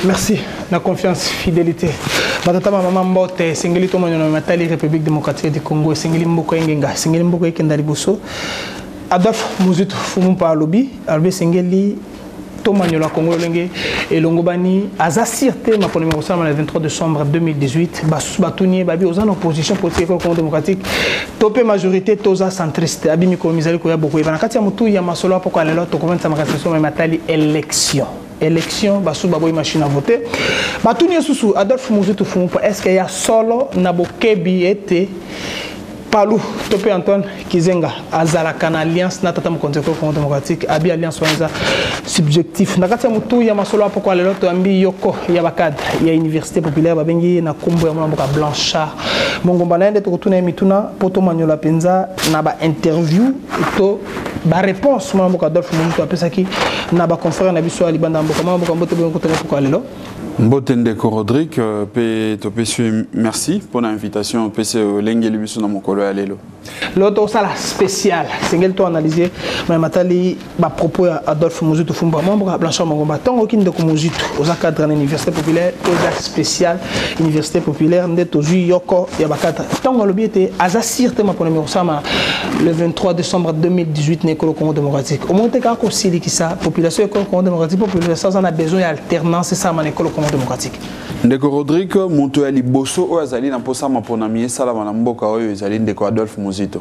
Merci. La confiance, fidélité. Batata maman mbote, singeli to monyo matali République démocratique du Congo, singeli mboko yenga, singeli mboko yekenda liboso. Adolphe Muzitu Fumumpa alobi, albe singeli to monyo la Congo lenge et longobani azasirte ma première le 23 décembre 2018, basus batuni babi aux en opposition politique au Congo démocratique, topé majorité toza centriste, abimi komizali ko ya boko ibana kati ya mutu ya masolo poko alelo to commence ma matali élection. Élection, basu baboy machine à voter. Batuni susu Adolphe Muzitu Fumumpa, est-ce qu'il y a solo nabokebi été Palou Topé Antoine Kizenga Azalaka na alliance na tata mkonte Congo démocratique abi alliance wanza subjectif nakati ya mutu ya masolo apoko lelo to ambi yoko ya bakadre ya université populaire babengi na kumbo ya mboka Blanchard mongomba naende to kutuna mituna poto manyola penza na ba interview to ba réponse mboka Adolphe Muzitu apesaki na ba confrère na biso alibanda mboka mbote bo kutuna poko lelo Mbotende Rodrigue, merci pour l'invitation. PC Lengeli biso na mokolo ya lelo. L'autre sala spécial, c'est quel toi analyser mais matali ba propos Adolphe Muzitu Fumumpa membre Blanchard Mongomba tango kinde ko Muzitu aux cadre de l'université populaire aux spécial université populaire ndeto ju yoko ya bakata tango lobi était azasirte ma première osama le 23 décembre 2018 né ko Congo démocratique au monte ka ko sili ki sa population ko Congo démocratique population ça a besoin d'alternance ça ma école Congo démocratique Ndeko Rodrigue monto ya liboso o azali na posa maponami sala na mboka oyo ezali ndeko Adolphe Muzitu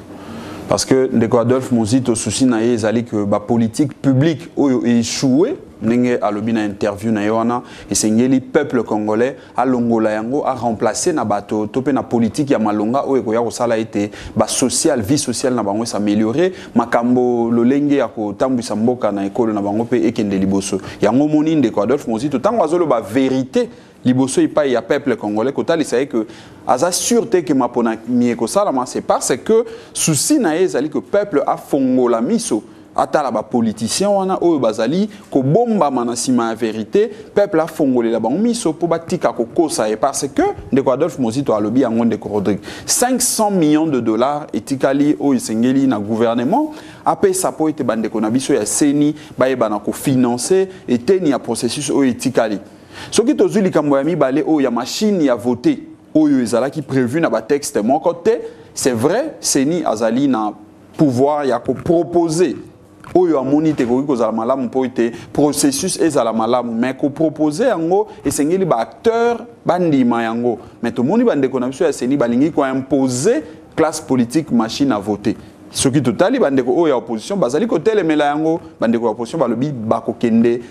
parce que ndeko Adolphe Muzitu souci na ye ezali que ba politique publique oyo échoué nenge alobi na interview na yoana esengeli peuple congolais alongola yango a remplacer na bato topé na politique ya malonga oyo koya kosala ete ba social vie sociale na bango s'améliorer makambo lolenge ya kotambwisa mboka na ekolo na bango pe ekende liboso yango moni ndeko Adolphe Muzitu tango azolo ba vérité liboso ipa ya peuple congolais kotali c'est que aza sûreté que mapona mieko salama c'est parce que souci na ezali que peuple a fongola miso atala ba politicien wana oyo bazali ko bomba manasima ya vérité peuple a fongolela bango miso po batika ko kosa et parce que ndeko Adolphe Muzitu alobi yango ndeko Rodrigue 500 millions de dollars etikali oyo sengeli na gouvernement après ça po ete bandeko na biso ya seni baeba na ko financer eteni ya processus oyo etikali ce qui est li kambo ya mibale o ya machine ya voter oyo ezalaki prévu na ba texte mon côté c'est vrai seni azali na pouvoir ya ko proposer oyo amoni te ko kozala malamu po ite processus ezala malamu mais ko proposer yango esengeli ba acteur bandima yango mais to moni bandeko na biso ya seni balingi ko imposer classe politique machine à voter ce qui totali bandeko oyo ya opposition bazali ko telemela yango bandeko ya opposition balobi bakokende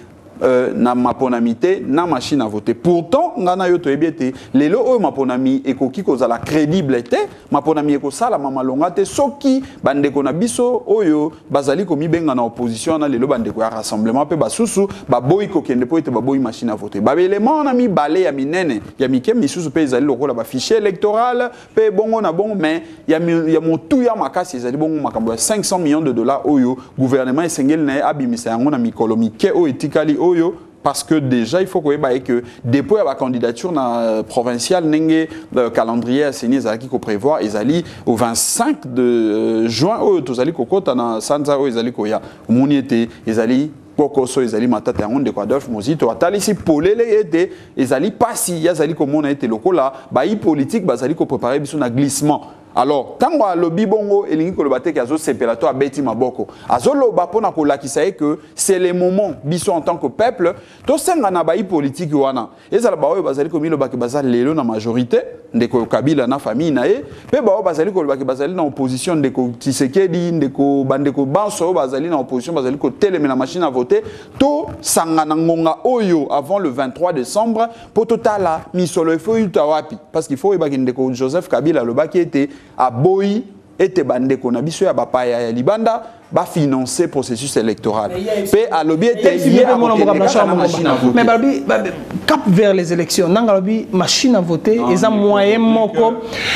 na maponamité na machine à voter pourtant ngana yo toyebi ete lelo oyo maponami ekoki kozala crédible te maponami ekosala mamalonga te soki bandeko na biso oyo bazali komibenga na opposition na lelo bandeko ya rassemblement pe basusu baboyi kokende po ete baboyi machine à voter babelema na mibale ya minene ya mike misusu pe ezali lokola ba fichier électoral pe bongo na bongo mais ya motu ya makasi ezali bongo makambo ya 500 millions de dollars oyo gouvernement esengeli na abimisa yango na mikolo mike oyo etikali oyo parce que déjà il faut que depuis la candidature provinciale nenge calendrier assigné ezalaki ko prévoir ezali au 25 de juin oyo tozali kokota na sanza oyo ezali koya moni ete ezali kokoso ezali matata yango ndeko Adolphe Muzitu atalisi polele ete ezali pasi yazali komona ete lokola ba politique bazali ko préparer biso na glissement. Alors, tango alobi bongo elingi koloba te azo sepelato abeti maboko. Azoloba pona kolakisa que c'est le moment biso en tant que peuple to senga na bayi politique wana. Ezala ba oyo bazali ko miloba ke bazali lelo na majorité ndeko Kabila na famille na ye pe ba oyo bazali koloba ke bazali na opposition ndeko Tshisekedi ndeko bandeko banso bazali na opposition bazali ko teleme na machine à voter to sanga na ngonga oyo avant le 23 décembre po totala misolo efo yuta wapi parce qu'il faut ebaki ndeko Joseph Kabila lobaki était à Boyi et bandeko na biso ya bapaya ya libanda ba financer processus électoral. Pe à lobby était mais babi cap vers les élections nangalobi machine à voter eza moyen moko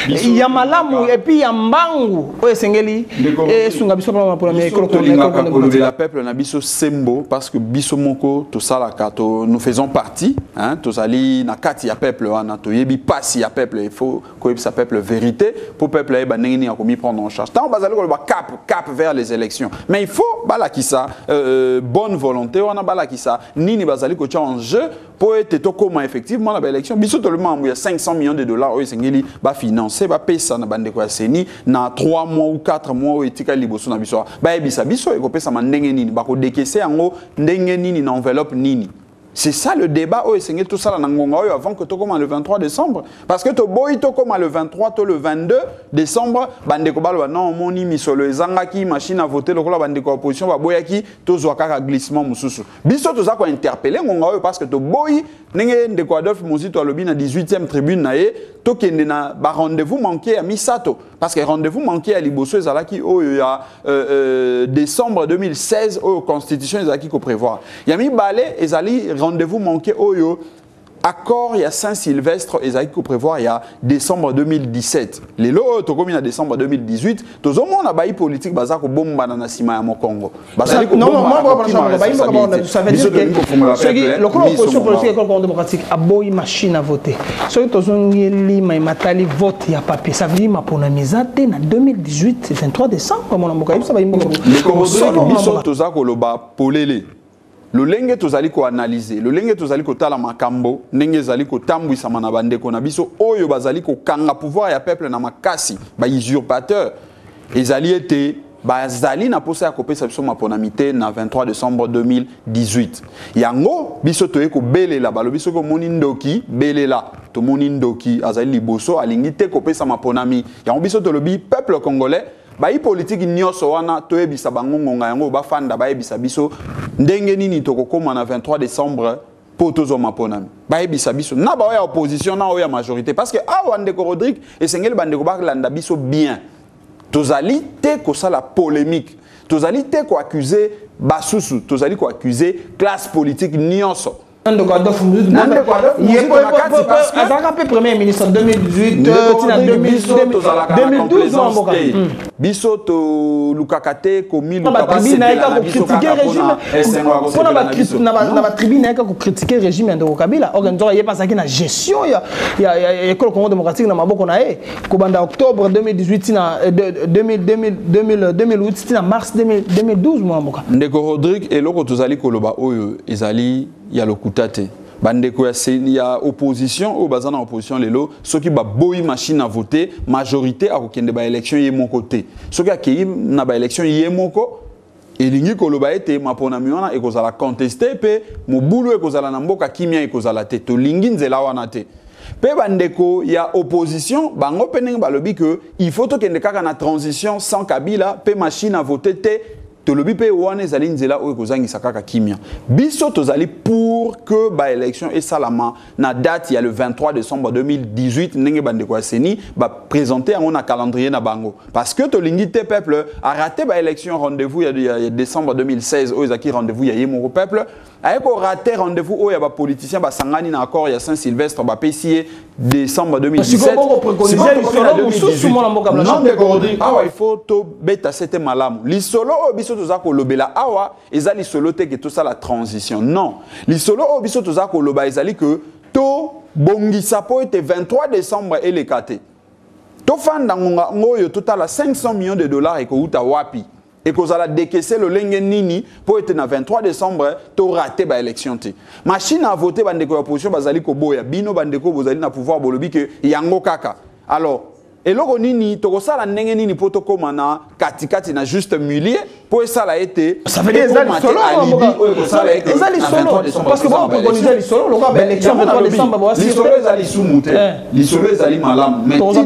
ya malamu et puis ya mbangu oyo sengeli et sunga biso pour la première école la peuple na biso sembo parce que biso moko to sala kato nous faisons partie hein to ali na kati ya peuple wana to yebi pasi ya peuple il faut que sa peuple vérité pour peuple ba ndenge ni akomi prendre en charge tant bazali ko ba cap vers les élections élection. Mais il faut balakisa bonne volonté, on a balakisa nini bazali ko en jeu pour être comment effectivement la élection. Biso tout le monde il y a 500 millions de dollars au sengeli ba financer ba payer ça na bande ko seni na 3 mois ou 4 mois au etika liboso na biso. Ba ebisa biso e ko pesa mandenge nini ba ko décaisser yango ndenge nini na enveloppe nini. C'est ça le débat au Seigneur tout ça avant que tu commences le 23 décembre parce que tu boy to comme le 23 to le 22 décembre bande ko balwa non moni misolo ezangaki machine à voter lokola bande ko opposition ba boyaki to zwa kaka glissement mususu biso to za ko interpeller ngonga parce que to boy ndenge ndeko Adolphe Muzito alobi na 18e tribune na ye to kende na ba rendez-vous manqué à Misato parce que rendez-vous manqué à Liboso ezalaki o ya décembre 2016 au constitution ezalaki ko prévoir yami balé ezali rendez-vous manqué oyo accord il y a Saint-Sylvestre et Zaïko prévoir il y a décembre 2017 les lots to comme en décembre 2018 tous au monde a bail politique bazako bomba na sima ya Mokongo non moi ça veut dire que l'opposition politique et démocratique a boy machine à voter ceux qui ont li mai matali vote ya papier ça veut dire ma pona misate na 2018 23 décembre comme on a mokaï ça va imbo biso to zako loba polele le lenge tozali ko analyser le lenge tozali ko tala makambo ndenge zali ko tambwisa mana bandeko na biso oyo bazali ko kanga pouvoir ya peuple na makasi ba usurpateur ezali été bazali na posa ya kopesa biso maponamité na 23 décembre 2018 yango biso toye ko belela balo biso ko moni ndoki belela to moni ndoki azali liboso alingi te kopesa maponami yango biso to lobi peuple congolais bayi politique nyoso wana toyebisa bango ngonga yango bafanda bayebisa biso ndenge nini tokokoma na 23 décembre pour tozo maponami bayebisa biso na ba ya opposition na oya majorité parce que awa ndeko Rodrigue esengeli bandeko baklanda biso bien tozali te ko sala polémique tozali te ko accuser basusu tozali ko accuser classe politique nyoso Ndeko Adolphe Muzito il est premier ministre en 2018 2012 biso to lukakate ko milu critiquer régime na tribune na ko critiquer régime de Kabila organiser y pas na gestion ya école Congo démocratique na maboko na e ko banda octobre 2018 na 2008 na mars 2012 mo mboka Ndeko Rodrigue eloko tozali koloba oyo ezali ya lokutate bandeko ya opposition au bazana opposition lelo soki ba boyi machine à voter majorité a kokende ba élection ye mon côté soki akei na ba élection ye moko elingi koloba ete mapona miona ekozala contester pe mobulu ekozala na mboka kimia ekozala te to lingi nzela wana te pe bandeko ya opposition bango peneng balobi que il faut to kende kaka na transition sans Kabila pe machine à voter te tolobi pe wana ezali nzela oyo kozangisa kaka kimia biso tozali pour que ba élection et salama na date il y a le 23 décembre 2018 ndenge bandeko ya seni ba présenter en na calendrier na bango parce que tolingi te peuple a raté ba élection rendez-vous il y a décembre 2016 oyo zaki rendez-vous ya yemo peuple a ko raté rendez-vous oyo ya ba politicien ba sangani na accord ya Saint-Sylvestre ba PCA décembre 2017 non de Gordi awa il faut to beta c'était malamu li solo biso toza ko lobela awa ezali solo te que tout ça la transition non li solo biso toza ko loba ezali que to bongisa po ete 23 décembre elekate to fanda ngonga ngoyo total 500 millions de dollars et ko uta wapi et qu'on a décaissé le lenge nini pour être na 23 décembre to raté ba élection te machine à voter bandeko opposition bazali ko boya bino bandeko bozali na pouvoir bolobi que yango kaka alors et loko nini to sala ndenge nini poto koma na katikati na juste millier pour ça la été ça veut dire ezali solo parce que bon organiser les solo loka ba élection 23 décembre ba les solo ezali sumute les solo ezali malam mais to za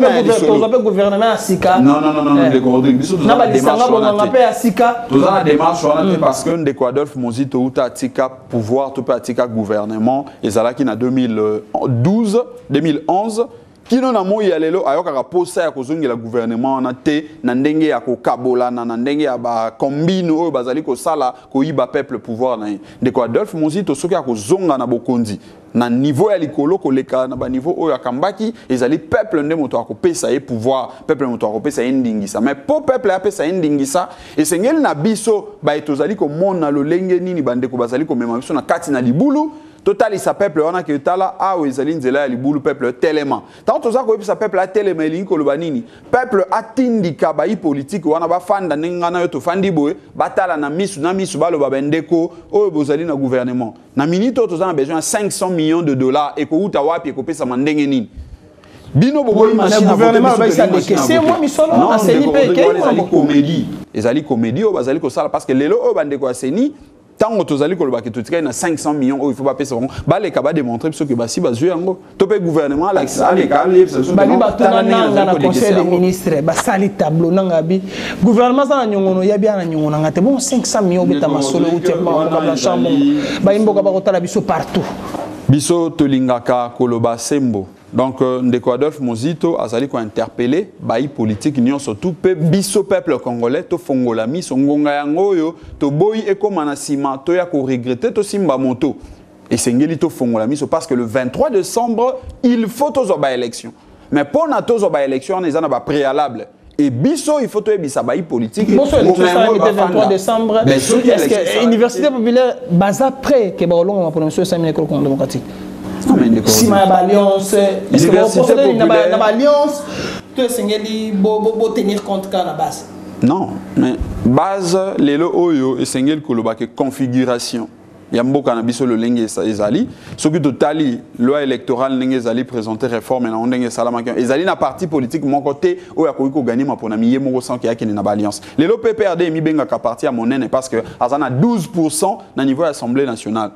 gouvernement asika non de Rodrigue biso to na démarche on pe asika to za démarche on parce que ndeko Adolphe Muzito uta atika pouvoir to pe atika gouvernement ezalaki na 2011 kino na moyi ya lelo ayoka posa ya kozongela gouvernement na te na ndenge ya kokabola na ndenge ya ba combine oyo bazali ko sala ko yiba peuple pouvoir na ndeko Adolphe Muzito soki ya kozonga na bokonzi na niveau ya likolo koleka na ba niveau oyo akambaki ezali peuple nde moto akopesa ye pouvoir peuple moto akopesa ye ndingisa mais pour peuple apesa ye ndingisa esengeli na biso ba etozali ko mona lolenge nini bandeko bazali ko mema biso na kati na libulu total sa peuple on a que tala a ezali nzela ya libulu peuple tellement tant to za ko sa peuple a tellement elingi koloba nini peuple atindika ba politique wana ba fanda ngana yo to fandi boye batala na misu baloba bendeko oyo bozali na gouvernement na minute to za besoin 500 millions de dollars et ko uta wapi e ko pesa mandenge nini bino boboyi machine gouvernement ba isa décaisser moi misolo na seni pe ke comédie ezali comédie o bazali ko sala parce que lelo o bandeko aseni tant que tozali koloba ke totika na 500 millions il faut pas payer ça ba les ka ba démontrer parce que ba si ba jouer yango to pe gouvernement la les ka les ba li ba tona nanga na conseil des ministres ba sali tableau nanga bi gouvernement ça na nyongono ya bien na nyongono ngate bon 500 millions beta masolo utement comme la chambre ba imboka ba kotala biso partout biso tolingaka koloba sembo. Donc, Ndeko Adolphe Muzito a interpellé bayi politique union surtout pe biso peuple congolais to fongola mi songonga yango yo to boyi eko manasima to ya ko regretter to simba moto et sengeli to fongola mi parce que le 23 décembre il faut to ba élection mais pour na to ba élection on ezana ba préalable et biso il faut to ebisa bayi politique bon le 23 décembre est-ce que université populaire baza prêt que ba olonga pour monsieur Samuel école démocratique si ma alliance est-ce que vous avez une alliance tu es tenir compte à la base non mais base lelo oyo esengeli koloba ke configuration ya mboka na biso le lenge ezali soki totali loi électorale ndenge ezali présenter réforme na ndenge salama ezali na parti politique mon côté oyo akoki ko gagner mapona miye moko sans qu'il y ait une alliance lelo PPRD mi benga ka parti à monene parce que azana 12% na niveau assemblée nationale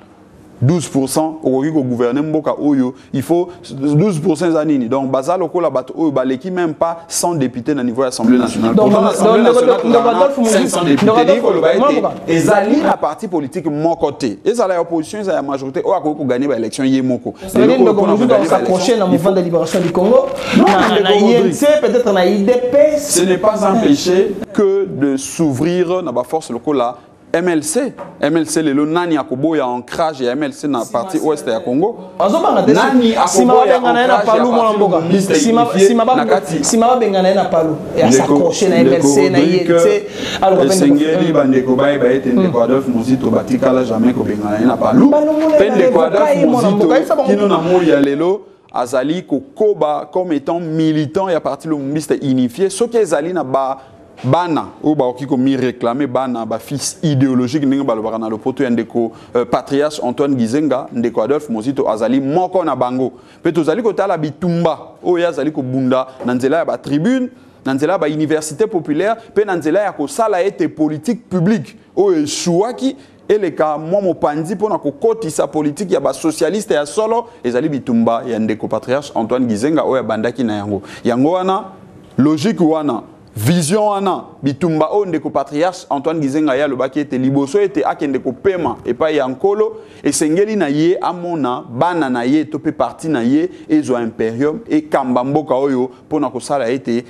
12% au gouvernement Mboka Oyo, il faut 12% zanini. Donc, Bazal Okola Bato Oyo, baleki même pas 100 députés dans le niveau de l'Assemblée nationale. Donc, l'Assemblée nationale, 500 députés, et Zali, la partie politique, mon côté. Et Zali, l'opposition, ils ont la majorité, ou à quoi gagner l'élection, il y a Moko. C'est s'approcher dans le mouvement de libération du Congo. Non, peut-être on a IDP. Ce n'est pas empêché que de s'ouvrir dans la force locale là. MLC le nani akobo ya ancrage ya MLC na partie ouest ya Congo. Nani akobo ya ancrage sima bengana na palu ya s'accrocher na MLC na yete alors sengeli bandeko ba ete Ndeko Adolphe Muzito batikala jamais ko bengana na palu Ndeko Adolphe Muzito kino na mo ya lelo azali kokoba comme étant militant ya parti le miste unifié ce qui ezali na ba bana ou ba okiko mi réclamer bana ba fils idéologique ninga balobaka na lopoto ya ndeko patriarche Antoine Gizenga Ndeko Adolphe Muzito azali moko na bango pe tozali kotala bitumba oyo azali ko bunda na nzela ya ba tribune na nzela ya ba université populaire pe na nzela ya ko sala ete politique publique oyo shuaki eleka mo mopanzi pona ko kotisa politique ya ba socialiste ya solo ezali bitumba ya ndeko patriarche Antoine Gizenga oyo bandaki na yango wana logique wana vision wana bitumba o ndeko patriarche Antoine Gizenga ya lobaki ete liboso ete akende ko pema epa ya nkolo esengeli na ye amona bana na ye to pe parti na ye ezo imperium e kamba mboka oyo pona ko sala ete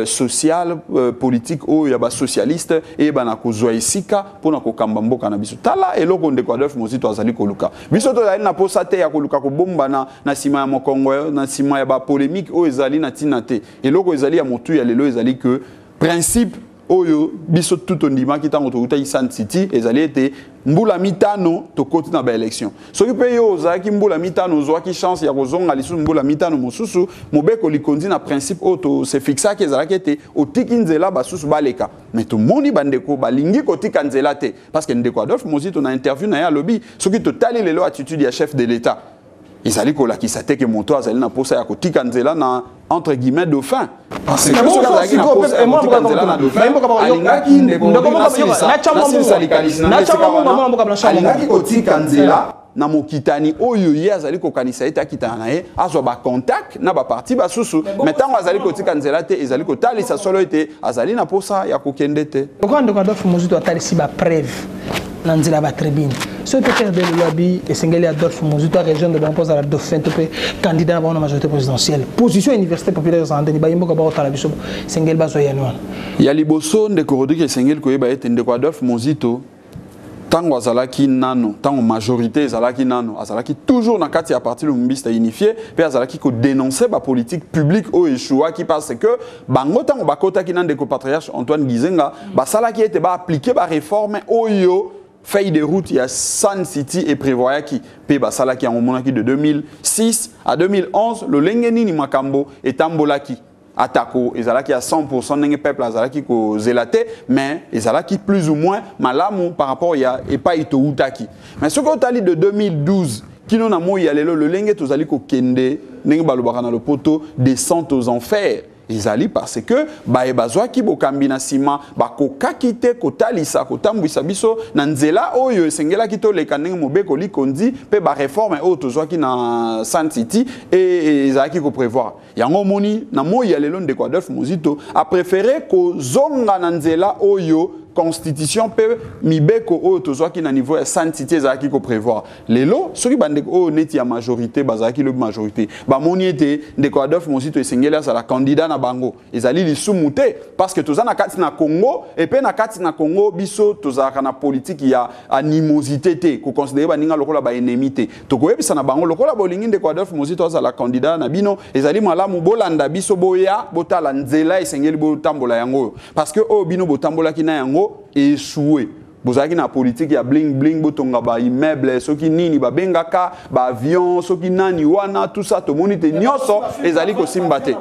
social politique oyo ya ba socialiste e bana ko zwa isika pona ko kamba mboka na biso tala eloko Ndeko Adolphe Muzito azali koluka biso to zali na posa te ya koluka ko bomba na sima ya mokongo na sima ya ba polémique oyo ezali na tinate eloko ezali ya motu ya lelo ezali que principe oyo biso tout ondima ki tango to Isan City ezali ete mbula mitano to koti na ba élection soki pe yo ozaki mbula mitano ozwaki chance ya kozonga lisusu mbula mitano mosusu mobeko likondi na principe oto se fixa ke ezalaki ete otiki nzela basusu baleka mais to moni bandeko balingi kotika nzela te parce que Ndeko Adolphe Muzito na interview na ya lobby soki to tali lelo attitude ya chef de l'État ezali kolakisa te ke moto azali na posa ya kotika nzela na entre guillemets dauphin parce que alingaki kotika nzela na mokitani oyo ye azali kokanisa ete akitana na ye azwa ba contact na ba parti basusu mais tango azali kotika nzela te ezali kotalisa solo ete azali na posa ya kokende te Ndeko Adolphe Muzito atalisi ba preuve na nzela ba tribune ce peut-être de lobby et sengeli Adolphe Muzito région de Bampoza la dauphin topé candidat à la majorité présidentielle position université populaire zandeni ba yimboka ba otala biso sengeli bazo yanwa ya liboso Ndeko Rodrigue sengeli koyeba ete Ndeko Adolphe Muzito tango azalaki nano tango majorité azalaki nano azalaki toujours na kati ya parti le mbista unifié pe azalaki ko dénoncer ba politique publique o échoua qui parce que bango tango bakota ki na Ndeko patriarche Antoine Gizenga ba salaki ete ba appliquer ba réforme oyo feuille de route, il y a Sun City et prévoyait qui paye Basalaki en monaki de 2006 à 2011, le Lengeni ni Makambo et Tambolaki. Atako, ezalaki à 100% n'engé peuple azalaki ko zelaté, mais ezalaki plus ou moins malamu par rapport à et pas ito utaki. Mais ce qu'on tali de 2012, qui n'en a mo yalelo le lenge tozali ko kende n'engé balobaka na le poteau descente aux enfers. Ezali parce que baebazwa ki bokambina sima bakoka kite kotalisa kotambwisa biso na nzela oyo esengela kito leka ndenge mobeko likondi pe ba réforme oyo tozwaki na Sun City et ezalaki ko prévoir yango moni na moi ya lelo ndeko Adolphe Muzito a préféré ko zonga na nzela oyo constitution pe mibeko oyo tozwaki na niveau ya Sun City ezalaki ko prévoir lelo soki bandeko oyo neti ya majorité bazalaki le majorité ba moni ete ndeko Adolphe Muzito esengela sa la candidat na bango ezali lisumu te parce que toza na kati na Congo et pe na kati na Congo biso tozalaka na politique ya animosité te ko considérer baninga lokola ba ennemi te tokoyebisa na bango lokola bolingi ndeko Adolphe Muzito aza la candidat na bino ezali malamu bolanda biso boya botala nzela esengeli botambola yango parce que oyo bino botambolaki na yango échoué. Vous avez une politique, il y a bling bling, botonga ba immeuble, ceux qui nini ba bengaka, ba avion, ceux qui nani wana, tout ça, tout le monde est nyoso, et zali ko simbate.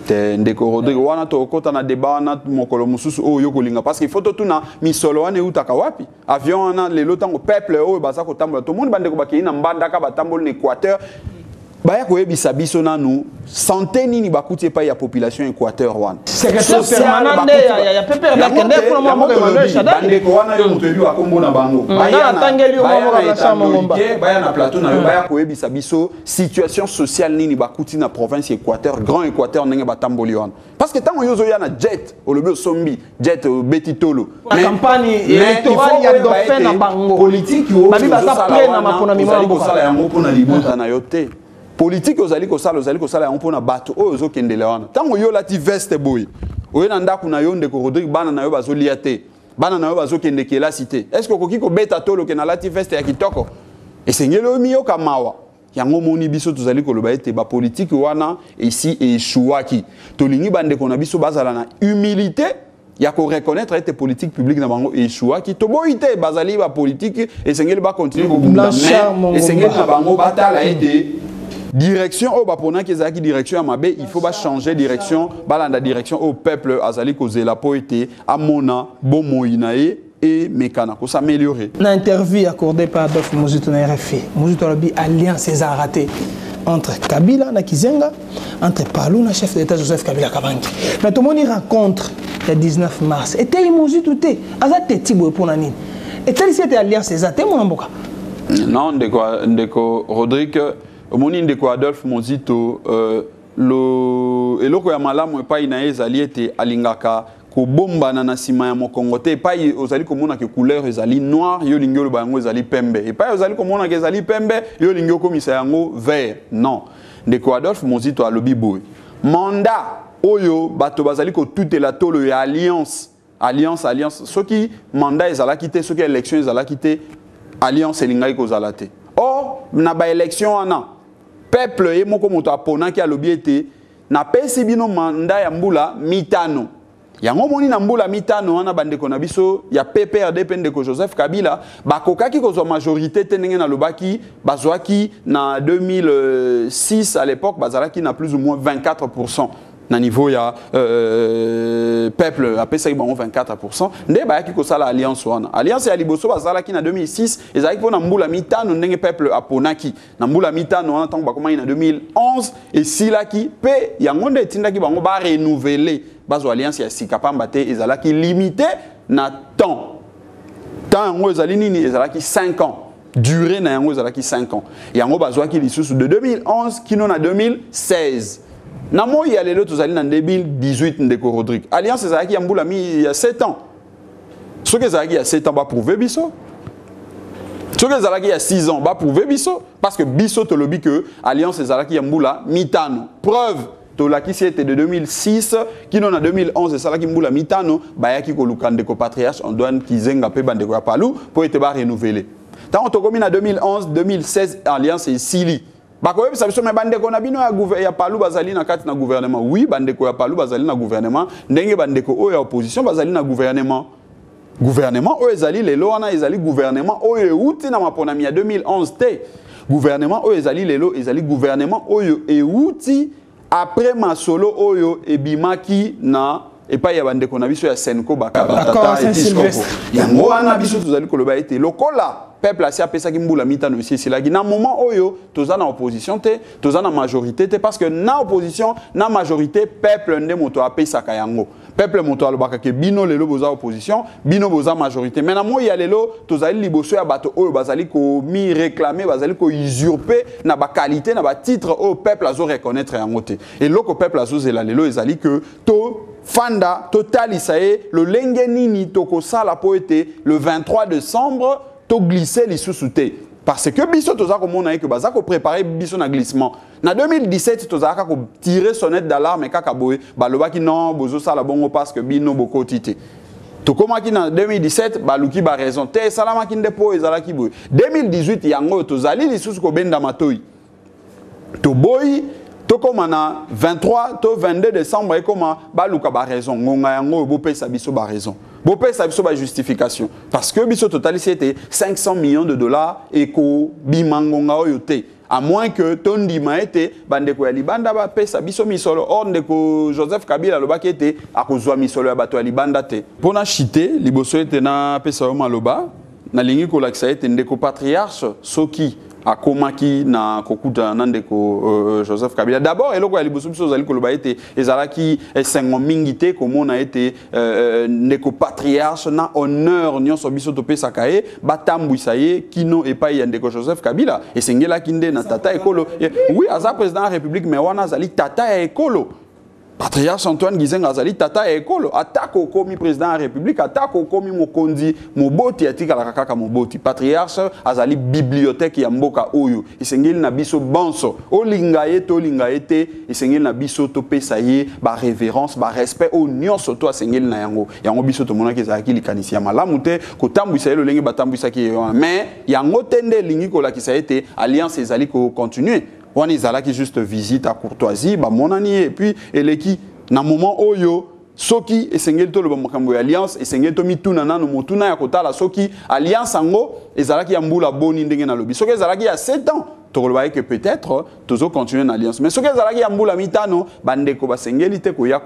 Te ndeko Rodrigue wana to kota na débat na mokolo mususu o yoko linga parce qu'il faut tout na misolo wana utaka wapi avion wana lelo tango peuple o baza ko tambola tout le monde bandeko ba kina mbandaka ba tambola n'Équateur. Baya koyebisa biso nanu santé nini bakuti pa ya population Équateur wana secrétaire permanent ya pepere la kende pour moi mo Emmanuel Shadari bandeko wana yo mutebi wa kombo na bango baya na tangeli yo mo na chama ngomba baya na plateau na baya koyebisa biso situation sociale nini bakuti na province Équateur grand Équateur ndenge batamboli wana parce que tango yozo ya na jet olobi sombi jet betitolo mais campagne électorale ya dauphin na bango politique yo babi basa plein na mapona mimona mboka sala yango pona libota na yote politique ozali kosala yango mpona bato oyo ozokendela wana ntango yo lati veste boye oyo na ndako na yo ndeko Rodrigue bana na yo bazolia te bana na yo bazokende kelasi te est ce que okoki kobeta tolo ke na lati veste ya kitoko esengeli oyo miyoka mawa yango moni biso tozali koloba ete bapolitike wana esi eshuwaki tolingi bandeko na biso bazala na humilité ya ko reconnaître ete politique publique na bango eshuwaki toboyi te bazali bapolitike esengeli bakontinue kobunda mais esengeli na bango batala ete direction au bapona kezaki direction à mabe il faut ba changer direction balanda direction au peuple azali kozela po été amona bomoinae et mekana ko s'améliorer. Une interview accordée par Adolphe Muzito na RFI Muzito lobi alliance est ratée entre Kabila na Kizenga entre Palou na chef d'État Joseph Kabila Kabangi mais tout le monde rencontre le 19 mars et tel Muzito te azate tibo pour nani et tel cette alliance est ratée mon mboka non ndeko Rodrigue Moni ndeko Adolphe Muzito eloko ya malamu epai na ezali ete alingaka kobombana na sima ya mokongo te epai ozali komona ke couleur ezali noir yo lingi oloba yango ezali pembe epai ozali komona ke ezali pembe yo lingi okomisa yango vert non ndeko Adolphe Muzito alobi boye mandat oyo bato bazali kotutela tolo ya alliance soki mandat ezalaki te soki élection ezalaki te alliance elingai kozala te or na ba élection wana peuple et moko moto apona ki alobi ete na pesi bino manda ya mbula mitano yango moni na mbula mitano wana bandeko na biso ya PPRD pendeko Joseph Kabila bakokaki kozwa majorité te ndenge na lobaki bazwaki na 2006 à l'époque bazalaki na plus ou moins 24% na niveau ya peuple apesaki bango 24% nde bayaki kosala alliance wana alliance ya liboso bazalaki na 2006 ezalaki mpona mbula mitano ndenge peuple aponaki na mbula mitano wana ntango bakomaki na 2011 esilaki mpe yango nde etindaki bango barenouveler bazwa alliance ya sika pamba te ezalaki limité na temps yango ezali nini ezalaki 5 ans durée na yango ezalaki 5 ans yango bazwaki lisusu de 2011 kino na 2016 na moi ya lelo tozali na 2018 ndeko Rodrigue alliance ezalaki ya mbula mi ya 7 ans soki ezalaki ya 7 ans ba prouver biso soki ezalaki ya 6 ans ba prouver biso parce que biso tolobi que alliance ezalaki ya mbula mitano preuve tolakisi ete de 2006 kino na 2011 ezalaki mbula mitano bayaki koluka ndeko patriarche Antoine Kizenga pe bandeko ya Palou po ete ba renouveler tant tokomi na 2011 2016 alliance esili bakoyebisa biso me bandeko na bino ya Palou bazali na kati na gouvernement oui bandeko ya Palou bazali na gouvernement ndenge bandeko oyo ya opposition bazali na gouvernement gouvernement oyo ezali lelo wana ezali gouvernement oyo euti na maponami ya 2011 te gouvernement oyo ezali lelo ezali gouvernement oyo euti après masolo oyo ebimaki na epai ya bandeko na biso ya Senko Bakaba yango wana biso tozali koloba ete lokola peuple asi apesaki mbula mitano esisilaki na moment oyo toza na opposition te toza na majorité te parce que na opposition na majorité peuple nde moto apesaka yango peuple moto alobaka ke bino lelo boza opposition bino boza majorité mais na moi ya lelo tozali liboso ya bato oyo bazali ko mi réclamer bazali ko usurper na ba qualité na ba titre au peuple azo reconnaître yango te et loko peuple azo zela lelo ezali que to fanda total isae le lenge nini toko sala po ete le 23 décembre to glisser les sous-soutés parce que biso toza ko mona que baza ko préparer biso na glissement na 2017 toza ka ko tirer sonnette d'alarme kaka boye balobaki non bozo sala bongo parce que bino boko tité to komaki na 2017 baluki ba raison te salama ki ndepo ezalaki boye 2018 yango tozali lisusu ko benda matoi to boy to koma na 23 to 22 décembre ekoma baluka ba raison ngonga yango bo pesa biso ba raison bo pesa biso ba justification parce que biso total c'était 500 millions de dollars et ko bimangonga oyo te à moins que tondi maete bandeko ya libanda ba pesa biso misolo or ndeko Joseph Kabila lobaki ete akozwa misolo ya bato ya libanda te pona chité liboso ete na pesa yo maloba na lingi ko lakisa ete ndeko patriarche soki akomaki na kokuta nandeko Joseph Kabila d'abord eloko ya liboso biso zali koloba ete ezalaki esengo mingi te komona ete ndeko patriarche na honneur nyonso biso topesaka ye batambwisa ye kino epai ya ndeko Joseph Kabila esengelaki nde na tata ekolo oui aza président de la République mais wana azali tata ya ekolo Patriarche Antoine Gizenga azali tata ya ekolo atako komi président de la République atako komi mokonzi moboti atika la kaka moboti patriarche azali bibliothèque ya mboka oyo isengeli na biso bonso olinga ye to linga ete isengeli na biso to pesa ye ba révérence ba respect au nyonso to asengeli na yango biso to monaki ezalaki likanisi ya malamu te ko tambwisa ye lolenge batambwisa ki mais yango tende lingi ko lakisa ete alliance ezali ko continuer on ezalaki juste visite à courtoisie ba monani et puis eleki na moment oyo soki esengeli to loba makambo ya alliance esengeli to mituna nanu motuna ya kotala soki alliance ango ezalaki ya mbula boni ndenge na lobi soki ezalaki ya 7 ans tokoloba que peut-être tozo continuer na alliance mais soki ezalaki ya mbula mitano bandeko basengeli te koya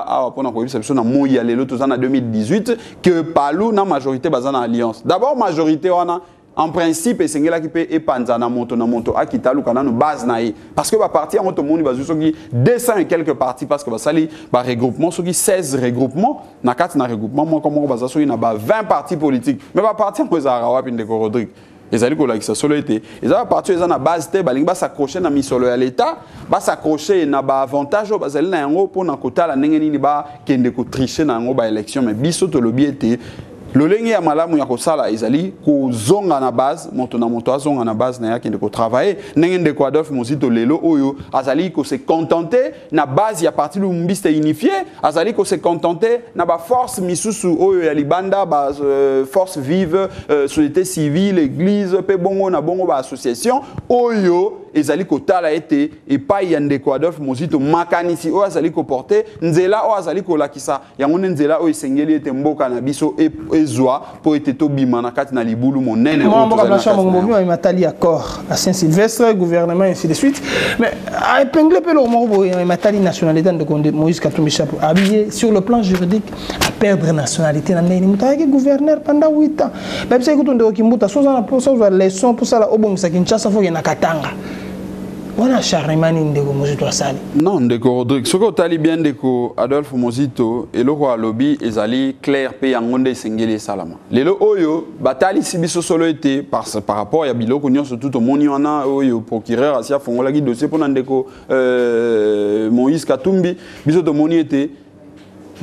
awa pona koyebisa biso na moi ya lelo toza na 2018 que palu na majorité baza na alliance d'abord majorité wana en principe esengela ki pe epanza na moto akitalu kananu base na ye parce que ba parti en moto moni bazu soki 200 et quelques partis parce que ba sali ba regroupement soki 16 regroupements na kati na regroupement moi comme baza soki na ba 20 partis politiques mais ba parti en za rawapi ndeko Rodrigue ezali ko lakisa solo ete ezala parti eza na base te balingi ba s'accrocher na misolo ya l'état ba s'accrocher na ba avantage bazali na yango pona kotala ndenge nini ba kende ko tricher na yango ba élection mais biso to lobi ete lolenge ya malamu ya kosala ezali kozonga na base moto azonga na base na yaki ndeko travailler ndenge ndeko Adolphe Muzito lelo oyo azali ko se contenter na base ya parti lumbiste unifié azali ko se contenter na ba force misusu oyo ya libanda ba force vive société civile église pe bongo na bongo ba association oyo ezali kotala ete epai ya ndeko Adolphe Muzito makanisi oyo azali ko porter nzela oyo azali ko lakisa yango nzela oyo esengeli ete mboka na biso ezwa po ete to bima na kati na libulu monene on matali accord à Saint-Sylvestre gouvernement ainsi de suite mais à épingler pe le matali nationalité de Moïse Katumbi Chapo habillé sur le plan juridique à perdre nationalité na ndeni mutaki gouverneur pendant 8 ans même si écoute ndeko Kimbuta soza na pour ça leçon pour ça la obongisa Kinshasa fo na Katanga on a charrimani ndeko Muzito asali non ndeko Rodrigue ce que tali bien ndeko Adolphe Muzito eloko alobi ezali clair pe yangonde sengeli salama lelo oyo batali sibiso solo ete par rapport ya biloko nyonso tout au moni wana oyo procureur asia fongola ki dossier pona ndeko Moïse Katumbi biso to moni ete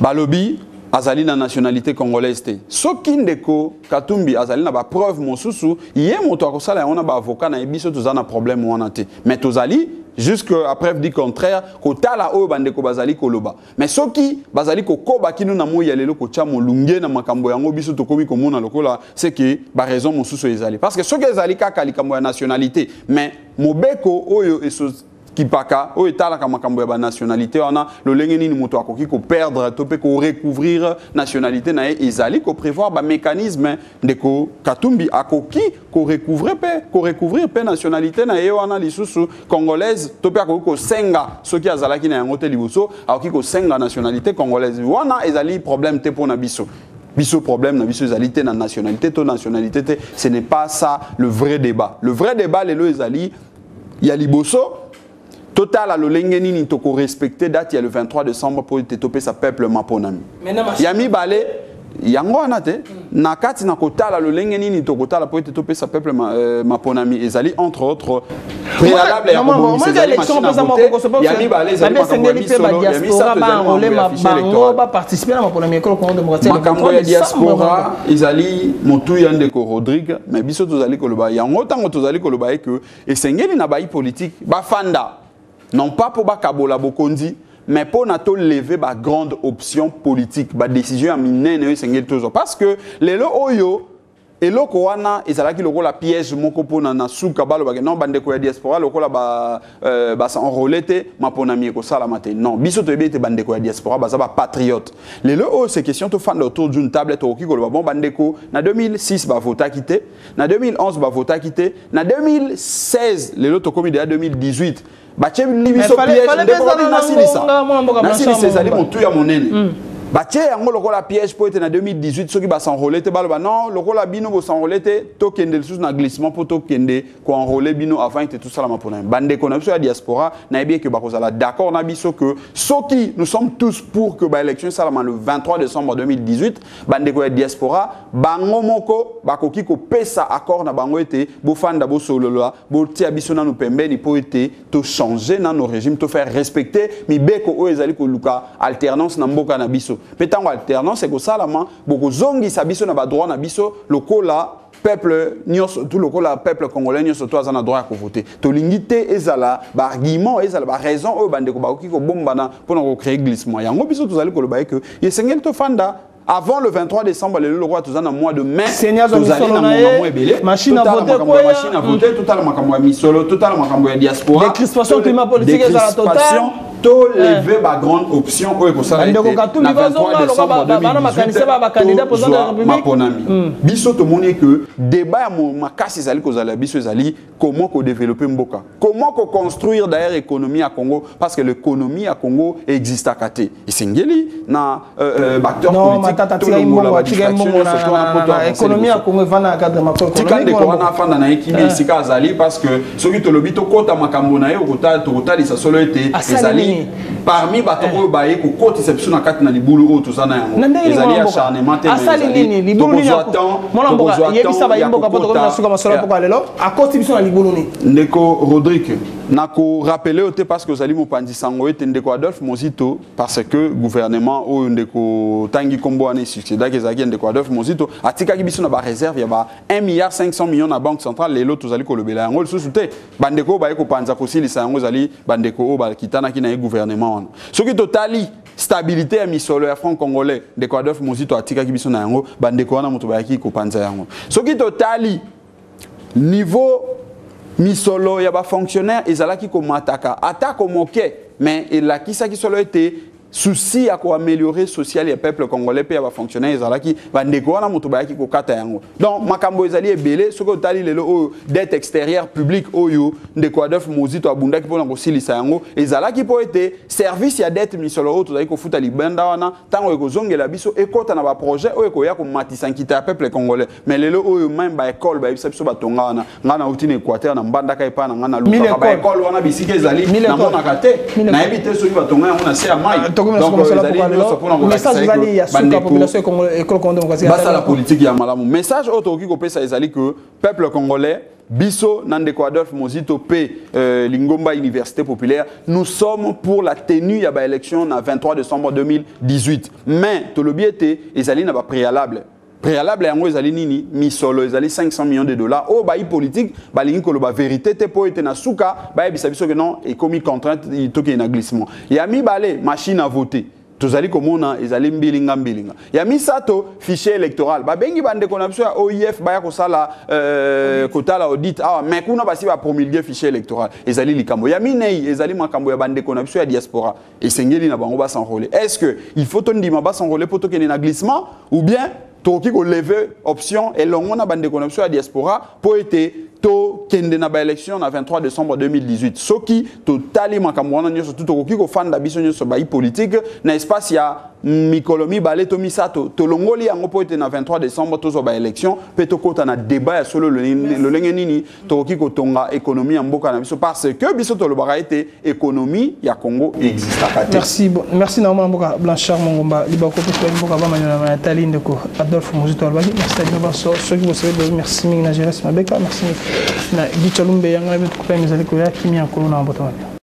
balobi azali na nationalité congolaise te soki ndeko Katumbi azali na ba preuve mosusu ye moto akosala yona ba avocat na biso toza na problème wana te mais tozali jusque après preuve du contraire kotala oyo bandeko bazali koloba mais soki bazali kokoba kinu na moyi ya lelo ko tia molunge na makambo yango biso tokomi komona lokola c'est que ba raison mosusu ezali parce que soki ezali kaka likambo ya nationalité mais mobeko oyo kipaka o etala kama kambo ya nationalité on a le lengeni ni moto akoki ko perdre to pe ko recouvrir nationalité na ezali ko prévoir ba mécanisme ndeko Katumbi akoki ko recouvrir pe nationalité na ye wana lisusu congolaise to pe akoki ko senga soki azalaki na yango te liboso akoki ko senga nationalité congolaise wana ezali problème te pona biso problème na biso ezalité na nationalité to nationalité te ce n'est pas ça le vrai débat lelo ezali ya liboso total à l'olengeni ni toko respecter date il y a le 23 décembre pour te toper sa peuple maponami yami balé yango anate na kati na kotala l'olengeni ni toko tala pour te toper sa peuple maponami ezali entre autres préalable ya ko ces élections yami balé ezali ba participer na maponami école contre démocratie makambo ya diaspora ezali motu ya ndeko Rodrigue mais biso tozali koloba yango tango tozali koloba que esengeli na bayi politique ba fanda non pas pour bakabola bokondi mais pour nato lever ba grande option politique ba décision minene sengeli toujours parce que lelo oyo eloko wana ezalaki lokola piège moko pona na suka balo ba non bandeko ya diaspora lokola ba s'enrôler te maponami ko sala matin non biso to ebete bandeko ya diaspora ba za ba patriote lelo o ces questions to fan autour d'une table to ki ko bon bandeko na 2006 ba vota quitté na 2011 ba vota quitté na 2016 lelo to komi de 2018 bache libiso piège ndeko na silisa ezali motu ya monene bache yango lokola piège pour être na 2018 soki ba s'enrôler te baloba non lokola bino bo s'enrôler te to kende sous na glissement pour to kende ko enrôler bino avant que tout ça la mapona bandeko na biso ya diaspora na bien que ba kozala d'accord na biso que soki nous sommes tous pour que ba élection salama le 23 décembre 2018 bandeko ya diaspora bango moko bakoki ko pesa accord na bango ete bo fanda bo solola bo tia biso na no pembeni pour ete to changer na nos régimes to faire respecter mi beko o ezali ko luka alternance na mboka na biso petango alternance c'est que ça la beaucoup zongi sabiso na ba droit na biso lokola peuple nyos tout lokola peuple congolais nyos to azana droit à voter to lingité ezala ba argument ezala ba raison o bandeko ba ko bombana pour na créer glissement yango biso tozali ko loba que yesengel to fanda avant le 23 décembre, le roi tout en mois de mai, machine à voter, totalement misolo, totalement diaspora, décrispation climat politique, to lever ba grande option au Ekosala le 23 décembre 2018 biso to moni que débat makasi ezali kozala biso ezali comment ko développer mboka comment ko construire d'ailleurs économie à Congo parce que l'économie à Congo existe à côté isengeli na acteur politique to l'économie à Congo va na cadre macroéconomique ko wana fanda na ekimi isika azali parce que soki to lobi to kota makambo na yo kota lisa solo ete ezali parmi batoko baye ko koti seption na kati na libulu o tozana yango ezali acharnement te asali libulu ni mona mboka yebisa ba yimboka poto na suka masolo poko lelo akoti biso na libulu ni ndeko Rodrigue nako rappeler ote parce que ezali mopandi sango ete ndeko Adolphe Mozito parce que gouvernement o ndeko tangi kombo ani succéda kezaki ndeko Adolphe Mozito atikaki biso na ba réserve ya ba 1,5 milliard na banque centrale lelo tozali ko lobela yango lisusu te bandeko baye ko panza ko silisa yango ezali bandeko o ba kitana ki na gouvernement ce qui totali stabilité ya misolo ya franc congolais ndeko Adolphe Mozito atikaki biso na yango bandeko wana moto bayaki ko panza yango ce qui totali niveau misolo ya ba fonctionnaire ezalaki ko mataka atako moke mais elakisa ki solo était souci à améliorer social et peuple congolais pe ba fonctionnaire ezalaki bandeko wana moto bayaki ko kata yango donc makambo ezali ebele soko tali lelo dette extérieure publique oyo ndeko Adolphe Mozito abundaki pona ko silisa yango ezalaki po ete service ya dette misolo oyo tozali ko futa libanda wana tango ekozongela biso ekota na ba projet oyo ko ya ko matisa nkita peuple congolais mais lelo oyo même ba école ba biso batonga wana ngana utine Équateur na mbanda kai pa na ngana luka ba école wana bisike ezali na mona kate na ebite soki batonga yango na se ya mai donc la politique ya malamu message autoki ko pesa ezali que peuple congolais biso nandeko Adolphe Mozito pe Lingomba Université Populaire nous sommes pour la tenue ya ba élection na 23 décembre 2018 mais to lobi ete ezali na ba préalable yango ezali nini misolo ezali 500 millions de dollars o bayi politique balingi ko loba vérité te po ete na suka baye bisa biso que non et commis contrainte to ke na glissement ya mi balé machine à voter tozali komona ezali mbilinga mbilinga ya misato fichier électoral babengi bande konapso ya OIF baya kosala kotala audit awa mais kuna basi ba promulguer fichier électoral ezali likambo ya minei ezali makambo ya bande konapso ya diaspora esengeli na bango ba s'enrôler est-ce que il faut tondima ba s'enrôler poto kene na glissement ou bien toki ko lever option et longona bande konapso ya diaspora po été to kende na ba élection na 23 décembre 2018 soki totali makambo wana nyoso tout okoki ko fanda biso nyoso ba politique na espace ya mikolomi balé to misato to longoli yango po ete na 23 décembre tozo ba élection pe to kota na débat ya solo le lenge nini tokoki ko tonga économie ya mboka na biso parce que biso to lobaka ete économie ya Congo existe akate. Merci na mboka Blanchard Mongomba libako pe mboka ba manyona na tali ndeko Adolphe Muzito albaki merci de ba so qui vous savez merci na Jeunesse Mabeka merci na Gichalumbe yanga betu kwa mezali ko ya kimia ko na mboto.